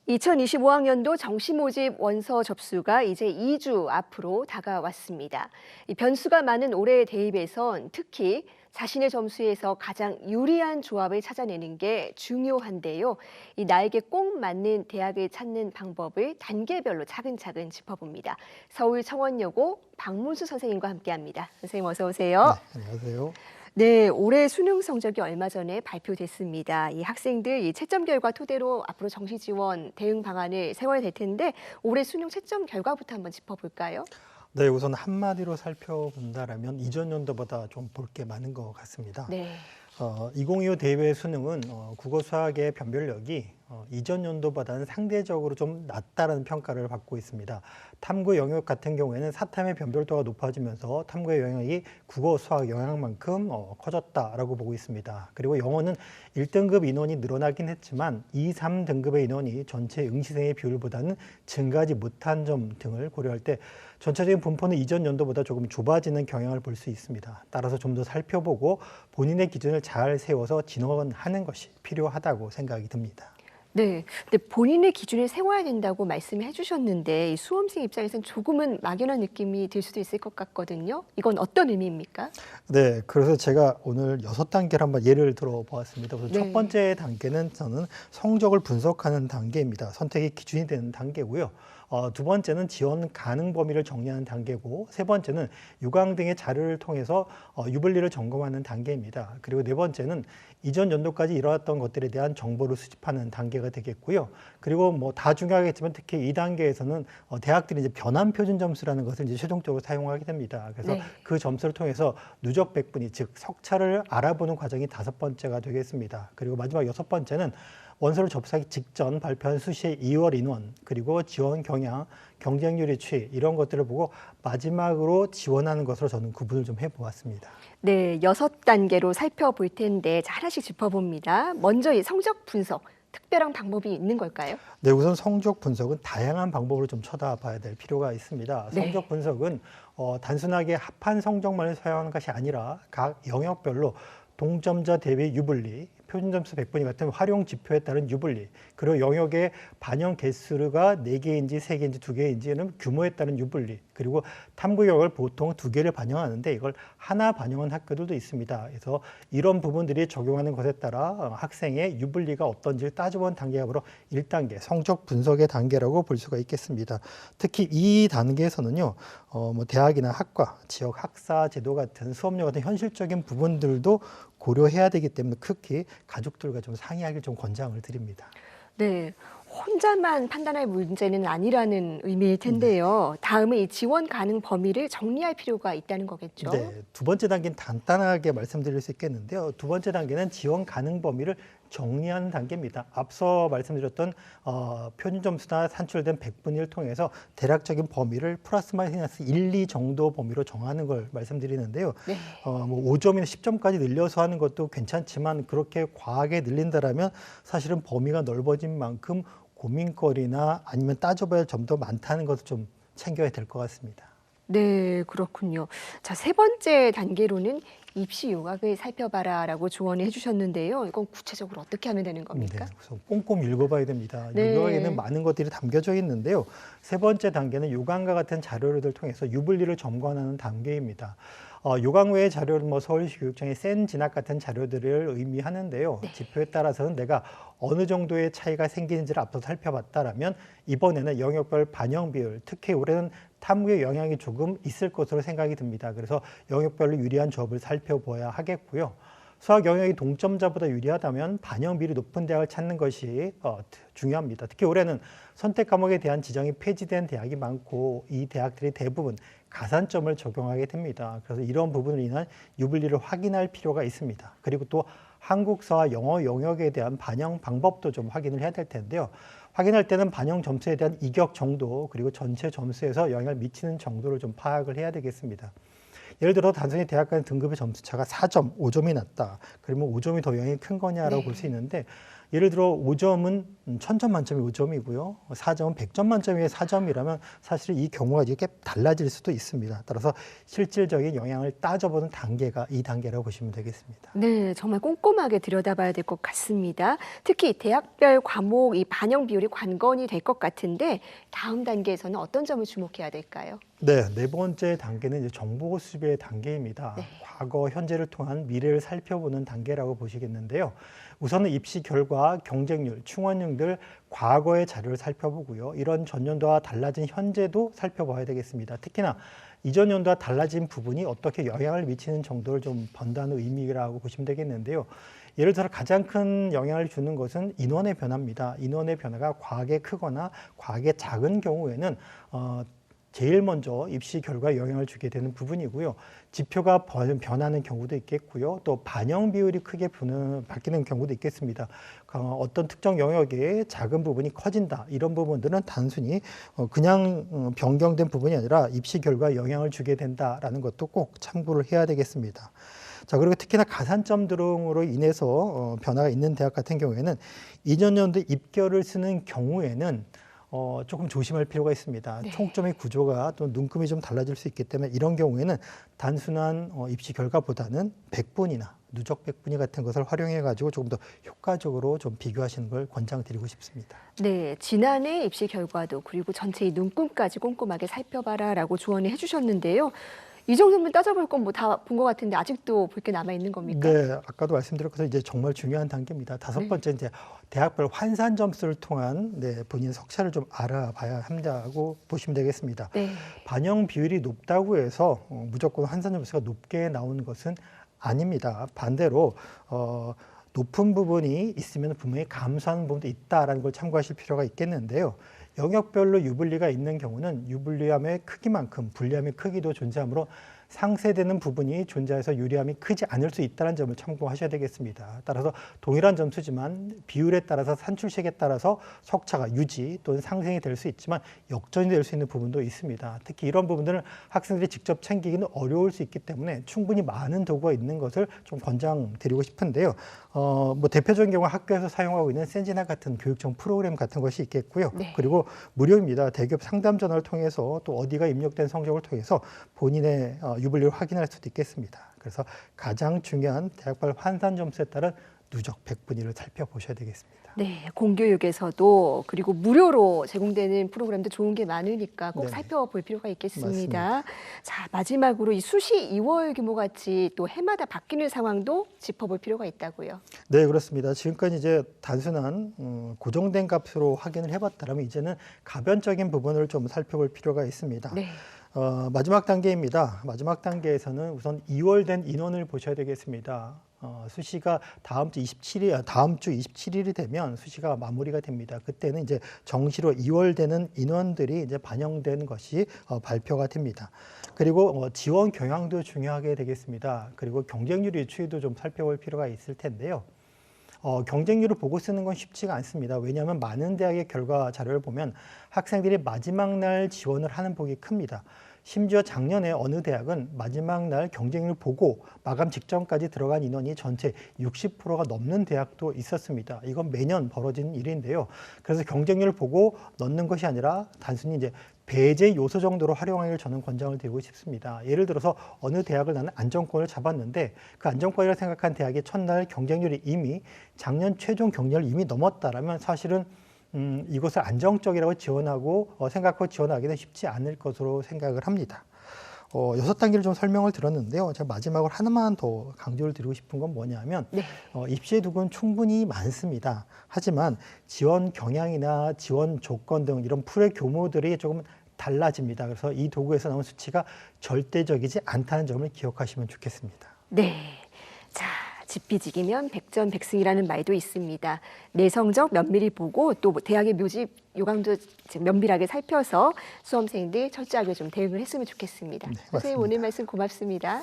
2025학년도 정시 모집 원서 접수가 이제 2주 앞으로 다가왔습니다. 이 변수가 많은 올해의 대입에선 특히 자신의 점수에서 가장 유리한 조합을 찾아내는 게 중요한데요. 이 나에게 꼭 맞는 대학을 찾는 방법을 단계별로 차근차근 짚어봅니다. 서울 청원여고 박문수 선생님과 함께합니다. 선생님 어서 오세요. 네, 안녕하세요. 네, 올해 수능 성적이 얼마 전에 발표됐습니다. 이 학생들 이 채점 결과 토대로 앞으로 정시 지원 대응 방안을 세워야 될 텐데 올해 수능 채점 결과부터 한번 짚어볼까요? 네, 우선 한마디로 살펴본다라면 이전 연도보다 좀 볼 게 많은 것 같습니다. 네. 2025 대입의 수능은 국어 수학의 변별력이 이전 연도보다는 상대적으로 좀 낮다라는 평가를 받고 있습니다. 탐구 영역 같은 경우에는 사탐의 변별도가 높아지면서 탐구의 영역이 국어 수학 영역만큼 커졌다라고 보고 있습니다. 그리고 영어는 1등급 인원이 늘어나긴 했지만 2, 3등급의 인원이 전체 응시생의 비율보다는 증가하지 못한 점 등을 고려할 때 전체적인 분포는 이전 연도보다 조금 좁아지는 경향을 볼 수 있습니다. 따라서 좀 더 살펴보고 본인의 기준을 잘 세워서 진원하는 것이 필요하다고 생각이 듭니다. 네. 근데 본인의 기준을 세워야 된다고 말씀을 해주셨는데 이 수험생 입장에서는 조금은 막연한 느낌이 들 수도 있을 것 같거든요. 이건 어떤 의미입니까? 네, 그래서 제가 오늘 6단계를 한번 예를 들어 보았습니다. 그래서 네. 첫 번째 단계는 저는 성적을 분석하는 단계입니다. 선택의 기준이 되는 단계고요. 두 번째는 지원 가능 범위를 정리하는 단계고, 세 번째는 유강 등의 자료를 통해서 유불리를 점검하는 단계입니다. 그리고 네 번째는 이전 연도까지 일어났던 것들에 대한 정보를 수집하는 단계가 되겠고요. 그리고 뭐 다 중요하겠지만 특히 이 단계에서는 대학들이 이제 변환 표준 점수라는 것을 이제 최종적으로 사용하게 됩니다. 그래서 네. 그 점수를 통해서 누적 백분위, 즉 석차를 알아보는 과정이 다섯 번째가 되겠습니다. 그리고 마지막 여섯 번째는 원서를 접수하기 직전 발표한 수시의 2월 인원, 그리고 지원 경향, 경쟁률의 추이 이런 것들을 보고 마지막으로 지원하는 것으로 저는 구분을 좀 해보았습니다. 네, 6단계로 살펴볼 텐데 자, 하나씩 짚어봅니다. 먼저 이 성적 분석, 특별한 방법이 있는 걸까요? 네, 우선 성적 분석은 다양한 방법으로 좀 쳐다봐야 될 필요가 있습니다. 네. 성적 분석은 단순하게 합한 성적만을 사용하는 것이 아니라 각 영역별로 동점자 대비 유불리, 표준 점수 100분위 같은 활용 지표에 따른 유불리, 그리고 영역의 반영 개수가 4개인지 3개인지 2개인지는 규모에 따른 유불리, 그리고 탐구 영역을 보통 2개를 반영하는데 이걸 하나 반영한 학교들도 있습니다. 그래서 이런 부분들이 적용하는 것에 따라 학생의 유불리가 어떤지를 따져본 단계가 바로 1단계, 성적 분석의 단계라고 볼 수가 있겠습니다. 특히 이 단계에서는요, 뭐 대학이나 학과, 지역 학사 제도 같은 수업료 같은 현실적인 부분들도 고려해야 되기 때문에 특히 가족들과 좀 상의하길 좀 권장을 드립니다. 네, 혼자만 판단할 문제는 아니라는 의미일 텐데요. 다음은 이 지원 가능 범위를 정리할 필요가 있다는 거겠죠? 네, 두 번째 단계는 간단하게 말씀드릴 수 있겠는데요. 두 번째 단계는 지원 가능 범위를 정리하는 단계입니다. 앞서 말씀드렸던 표준 점수나 산출된 100분위를 통해서 대략적인 범위를 플러스 마이너스 1, 2 정도 범위로 정하는 걸 말씀드리는데요. 네. 뭐 5점이나 10점까지 늘려서 하는 것도 괜찮지만 그렇게 과하게 늘린다라면 사실은 범위가 넓어진 만큼 고민거리나 아니면 따져봐야 할 점도 많다는 것을 좀 챙겨야 될 것 같습니다. 네, 그렇군요. 자, 세 번째 단계로는 입시 요각을 살펴봐라라고 조언을 해주셨는데요. 이건 구체적으로 어떻게 하면 되는 네, 겁니까? 그래서 꼼꼼히 읽어봐야 됩니다. 네. 요강에는 많은 것들이 담겨져 있는데요. 세 번째 단계는 요강과 같은 자료를 통해서 유불리를 점검하는 단계입니다. 요강 외의 자료는 뭐 서울시 교육청의 센 진학 같은 자료들을 의미하는데요. 네. 지표에 따라서는 내가 어느 정도의 차이가 생기는지를 앞서 살펴봤다라면 이번에는 영역별 반영 비율, 특히 올해는 탐구의 영향이 조금 있을 것으로 생각이 듭니다. 그래서 영역별로 유리한 조합을 살펴봐야 하겠고요. 수학 영역이 동점자보다 유리하다면 반영 비율이 높은 대학을 찾는 것이 중요합니다. 특히 올해는 선택 과목에 대한 지정이 폐지된 대학이 많고 이 대학들이 대부분 가산점을 적용하게 됩니다. 그래서 이런 부분으로 인한 유불리를 확인할 필요가 있습니다. 그리고 또 한국사와 영어 영역에 대한 반영 방법도 좀 확인을 해야 될 텐데요. 확인할 때는 반영 점수에 대한 이격 정도 그리고 전체 점수에서 영향을 미치는 정도를 좀 파악을 해야 되겠습니다. 예를 들어 단순히 대학 간 등급의 점수 차가 4점, 5점이 낮다. 그러면 5점이 더 영향이 큰 거냐라고 볼 수 있는데 예를 들어 5점은 1000점 만점에 5점이고요. 4점은 100점 만점에 4점이라면 사실 이 경우가 이렇게 달라질 수도 있습니다. 따라서 실질적인 영향을 따져보는 단계가 이 단계라고 보시면 되겠습니다. 네, 정말 꼼꼼하게 들여다봐야 될 것 같습니다. 특히 대학별 과목 이 반영 비율이 관건이 될 것 같은데 다음 단계에서는 어떤 점을 주목해야 될까요? 네, 네 번째 단계는 이제 정보 수집의 단계입니다. 네. 과거, 현재를 통한 미래를 살펴보는 단계라고 보시겠는데요. 우선은 입시 결과, 경쟁률, 충원율 등 과거의 자료를 살펴보고요. 이런 전년도와 달라진 현재도 살펴봐야 되겠습니다. 특히나 이전 연도와 달라진 부분이 어떻게 영향을 미치는 정도를 좀 본다는 의미라고 보시면 되겠는데요. 예를 들어 가장 큰 영향을 주는 것은 인원의 변화입니다. 인원의 변화가 과하게 크거나 과하게 작은 경우에는 제일 먼저 입시 결과에 영향을 주게 되는 부분이고요. 지표가 변하는 경우도 있겠고요. 또 반영 비율이 크게 바뀌는 경우도 있겠습니다. 어떤 특정 영역의 작은 부분이 커진다. 이런 부분들은 단순히 그냥 변경된 부분이 아니라 입시 결과에 영향을 주게 된다라는 것도 꼭 참고를 해야 되겠습니다. 자, 그리고 특히나 가산점 등으로 인해서 변화가 있는 대학 같은 경우에는 이전 연도 입결을 쓰는 경우에는 조금 조심할 필요가 있습니다. 네. 총점의 구조가 또 눈금이 좀 달라질 수 있기 때문에 이런 경우에는 단순한 입시 결과보다는 백분위나 누적 백분위 같은 것을 활용해 가지고 조금 더 효과적으로 좀 비교하시는 걸 권장드리고 싶습니다. 네, 지난해 입시 결과도 그리고 전체의 눈금까지 꼼꼼하게 살펴봐라라고 조언을 해주셨는데요. 이 정도면 따져볼 건 뭐 다 본 것 같은데 아직도 볼 게 남아 있는 겁니까? 네, 아까도 말씀드렸고 이제 정말 중요한 단계입니다. 다섯 번째 이제 대학별 환산 점수를 통한 본인 석차를 좀 알아봐야 한다고 보시면 되겠습니다. 네. 반영 비율이 높다고 해서 무조건 환산 점수가 높게 나오는 것은 아닙니다. 반대로 높은 부분이 있으면 분명히 감소하는 부분도 있다라는 걸 참고하실 필요가 있겠는데요. 영역별로 유불리가 있는 경우는 유불리함의 크기만큼 불리함의 크기도 존재하므로 상쇄되는 부분이 존재해서 유리함이 크지 않을 수 있다는 점을 참고하셔야 되겠습니다. 따라서 동일한 점수지만 비율에 따라서 산출식에 따라서 석차가 유지 또는 상승이 될 수 있지만 역전이 될 수 있는 부분도 있습니다. 특히 이런 부분들은 학생들이 직접 챙기기는 어려울 수 있기 때문에 충분히 많은 도구가 있는 것을 좀 권장드리고 싶은데요. 뭐 대표적인 경우 학교에서 사용하고 있는 센지나 같은 교육청 프로그램 같은 것이 있겠고요. 네. 그리고 무료입니다. 대기업 상담 전화를 통해서 또 어디가 입력된 성적을 통해서 본인의 유불리를 확인할 수도 있겠습니다. 그래서 가장 중요한 대학별 환산 점수에 따른 누적 백분위를 살펴보셔야 되겠습니다. 네, 공교육에서도 그리고 무료로 제공되는 프로그램도 좋은 게 많으니까 꼭 네네. 살펴볼 필요가 있겠습니다. 맞습니다. 자, 마지막으로 이 수시 2월 규모 같이 또 해마다 바뀌는 상황도 짚어볼 필요가 있다고요. 네, 그렇습니다. 지금까지 이제 단순한 고정된 값으로 확인을 해봤다면 이제는 가변적인 부분을 좀 살펴볼 필요가 있습니다. 네. 마지막 단계입니다. 마지막 단계에서는 우선 2월 된 인원을 보셔야 되겠습니다. 수시가 다음 주 27일이 되면 수시가 마무리가 됩니다. 그때는 이제 정시로 2월 되는 인원들이 이제 반영된 것이 발표가 됩니다. 그리고 지원 경향도 중요하게 되겠습니다. 그리고 경쟁률 추이도 좀 살펴볼 필요가 있을 텐데요. 경쟁률을 보고 쓰는 건 쉽지가 않습니다. 왜냐하면 많은 대학의 결과 자료를 보면 학생들이 마지막 날 지원을 하는 폭이 큽니다. 심지어 작년에 어느 대학은 마지막 날 경쟁률 보고 마감 직전까지 들어간 인원이 전체 60%가 넘는 대학도 있었습니다. 이건 매년 벌어지는 일인데요. 그래서 경쟁률을 보고 넣는 것이 아니라 단순히 이제 배제 요소 정도로 활용하기를 저는 권장을 드리고 싶습니다. 예를 들어서 어느 대학을 나는 안정권을 잡았는데 그 안정권이라고 생각한 대학의 첫날 경쟁률이 이미 작년 최종 경쟁률을 이미 넘었다라면 사실은 이것을 안정적이라고 생각하고 지원하기는 쉽지 않을 것으로 생각을 합니다. 6단계를 좀 설명을 들었는데요. 제가 마지막으로 하나만 더 강조를 드리고 싶은 건 뭐냐면 네. 입시의 도구는 충분히 많습니다. 하지만 지원 경향이나 지원 조건 등 이런 풀의 교모들이 조금 달라집니다. 그래서 이 도구에서 나온 수치가 절대적이지 않다는 점을 기억하시면 좋겠습니다. 네. 자, 지피지기면 백전백승이라는 말도 있습니다. 내 성적 면밀히 보고 또 대학의 묘집 요강도 면밀하게 살펴서 수험생들 철저하게 좀 대응을 했으면 좋겠습니다. 네, 선생님 맞습니다. 오늘 말씀 고맙습니다.